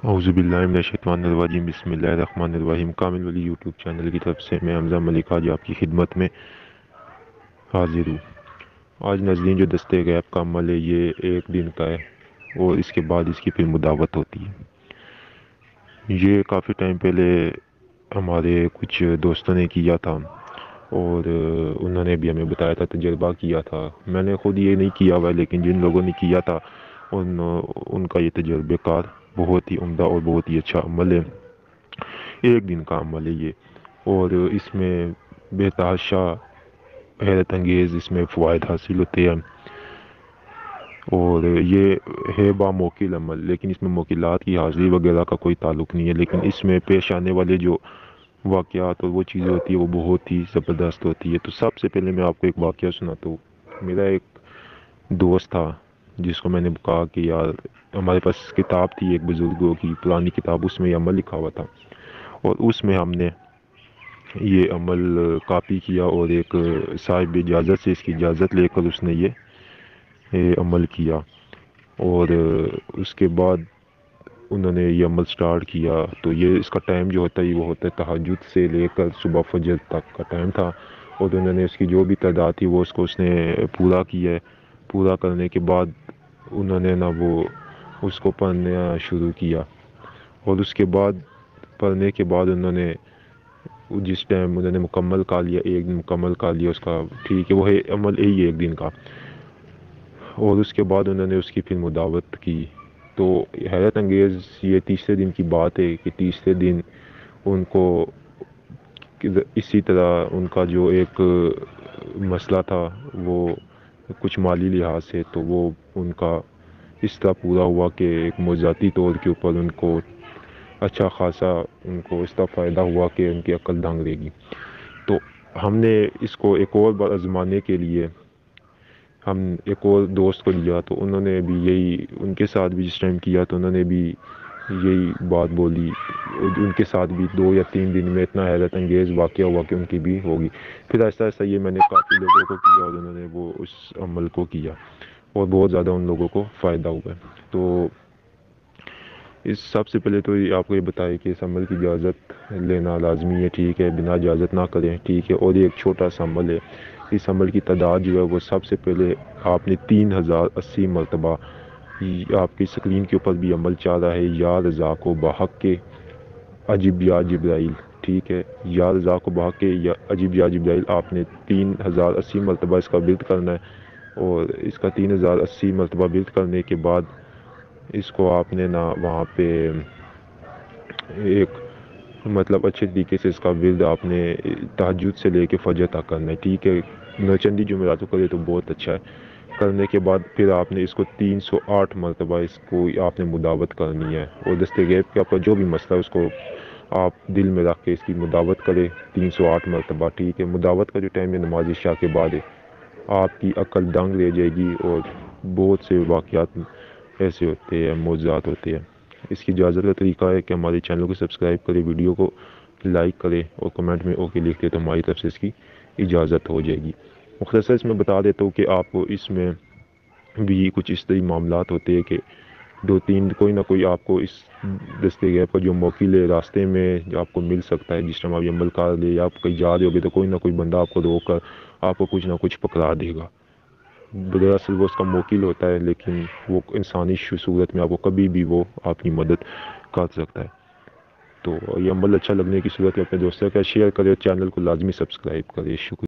اعوذ باللہ من الشیطان الرجیم، بسم اللہ الرحمن الرحیم۔ کامل ولی یوٹیوب چینل کی طرف سے میں حمزہ ملک آج آپ کی خدمت میں حاضر ہوں۔ آج ناظرین، جو دستے غیب کا عمل ہے یہ ایک دن کا ہے اور اس کے بعد اس کی پھر مداوت ہوتی ہے۔ یہ کافی ٹائم پہلے ہمارے کچھ دوستوں نے کیا تھا اور انہوں نے بھی ہمیں بتایا تھا، تجربہ کیا تھا۔ میں نے خود یہ نہیں کیا ہوا ہے، لیکن جن لوگوں نے کیا تھا ان کا یہ تجربہ کار بہت ہی عمدہ اور بہت ہی اچھا عمل ہے۔ ایک دن کا عمل ہے یہ، اور اس میں بے تحاشا حیرت انگیز اس میں فوائد حاصل ہوتے ہیں، اور یہ ہے باموکل عمل، لیکن اس میں موکلات کی حاضری وغیرہ کا کوئی تعلق نہیں ہے، لیکن اس میں پیش آنے والے جو واقعات اور وہ چیزیں ہوتی ہے وہ بہت ہی زبردست ہوتی ہے۔ تو سب سے پہلے میں آپ کو ایک واقعہ سناتا ہوں۔ میرا ایک دوست تھا جس کو میں نے کہا کہ یار ہمارے پاس کتاب تھی ایک بزرگوں کی پرانی کتاب، اس میں یہ عمل لکھا ہوا تھا، اور اس میں ہم نے یہ عمل کاپی کیا، اور ایک صاحب اجازت سے اس کی اجازت لے کر اس نے یہ عمل کیا، اور اس کے بعد انہوں نے یہ عمل سٹارٹ کیا۔ تو یہ اس کا ٹائم جو ہوتا ہے وہ ہوتا ہے تہجد سے لے کر صبح فجر تک کا ٹائم تھا، اور انہوں نے اس کی جو بھی تعداد تھی وہ اس نے پورا کیا ہے۔ پورا کرنے کے بعد انہوں نے وہ اس کو پڑھنا شروع کیا، اور اس کے بعد پڑھنے کے بعد انہوں نے جس ٹائم انہوں نے مکمل کر لیا، ایک دن مکمل کر لیا اس کا، ٹھیک ہے، وہ عمل یہی ہے ایک دن کا، اور اس کے بعد انہوں نے اس کی پھر مداوت کی۔ تو حیرت انگیز یہ تیسرے دن کی بات ہے کہ تیسرے دن ان کو اسی طرح ان کا جو ایک مسئلہ تھا وہ کچھ مالی لحاظ سے، تو وہ ان کا اس طرح پورا ہوا کہ ایک موضوعاتی طور کے اوپر ان کو اچھا خاصا ان کو اس طرح فائدہ ہوا کہ ان کی عقل دنگ رہے گی۔ تو ہم نے اس کو ایک اور بار آزمانے کے لیے ہم ایک اور دوست کو لیا، تو انہوں نے بھی یہی، ان کے ساتھ بھی جس ٹائم کیا تو انہوں نے بھی یہی بات بولی، ان کے ساتھ بھی 2 یا 3 دن میں اتنا حیرت انگیز واقعہ ہوا کہ ان کی بھی ہوگی۔ پھر ایسا ایسا یہ میں نے کافی لوگوں کو کیا، اور انہوں نے وہ اس عمل کو کیا، اور بہت زیادہ ان لوگوں کو فائدہ ہوا ہے۔ تو اس سب سے پہلے تو آپ کو یہ بتائے کہ اس عمل کی اجازت لینا لازمی ہے، ٹھیک ہے، بنا اجازت نہ کریں، ٹھیک ہے۔ اور یہ ایک چھوٹا سا عمل ہے، اس عمل کی تعداد جو ہے وہ سب سے پہلے آپ نے 3080 مرتبہ، آپ کی اسکرین کے اوپر بھی عمل چاہ رہا ہے، یا رضا کو بحق کے عجب یا جبرائیل، ٹھیک ہے، یا رضا کو بحق کے عجب یا جبرائیل، آپ نے 3080 مرتبہ اس کا ورد کرنا ہے، اور اس کا 3080 مرتبہ ورد کرنے کے بعد اس کو آپ نے وہاں پہ ایک مطلب اچھے طریقے سے اس کا ورد آپ نے تہجد سے لے کے فجر تک کرنا ہے، ٹھیک ہے۔ نوچندی جمعرات کو کرے تو بہت اچھا ہے۔ کرنے کے بعد پھر آپ نے اس کو 308 مرتبہ اس کو آپ نے مداوت کرنی ہے، اور دست غیب کے آپ کا جو بھی مسئلہ ہے اس کو آپ دل میں رکھ کے اس کی مداوت کرے 308 مرتبہ، ٹھیک ہے۔ مداوت کا جو ٹائم ہے نماز عشاء کے بعد ہے، آپ کی عقل دنگ رہ جائے گی، اور بہت سے واقعات ایسے ہوتے ہیں، معجزات ہوتے ہیں۔ اس کی اجازت کا طریقہ ہے کہ ہمارے چینل کو سبسکرائب کرے، ویڈیو کو لائک کرے، اور کمنٹ میں اوکے لکھ دے تو ہماری طرف سے اس کی اجازت ہو جائے گی۔ مختصر اس میں بتا دیتا ہوں کہ آپ کو اس میں بھی کچھ اس طرح معاملات ہوتے ہیں کہ 2-3 کوئی نہ کوئی آپ کو اس دستے غیب کا جو موکل ہے راستے میں جو آپ کو مل سکتا ہے، جس ٹائم آپ یہ عمل کر لے یا آپ کہیں جا رہے ہوگے تو کوئی نہ کوئی بندہ آپ کو روک کر آپ کو کچھ نہ کچھ پکڑا دے گا۔ دراصل وہ اس کا موکل ہوتا ہے، لیکن وہ انسانی صورت میں آپ کو کبھی بھی وہ آپ کی مدد کر سکتا ہے۔ تو یہ عمل اچھا لگنے کی صورت میں اپنے دوستوں کے ساتھ شیئر کرے، چینل کو لازمی سبسکرائب کرے۔ شکریہ۔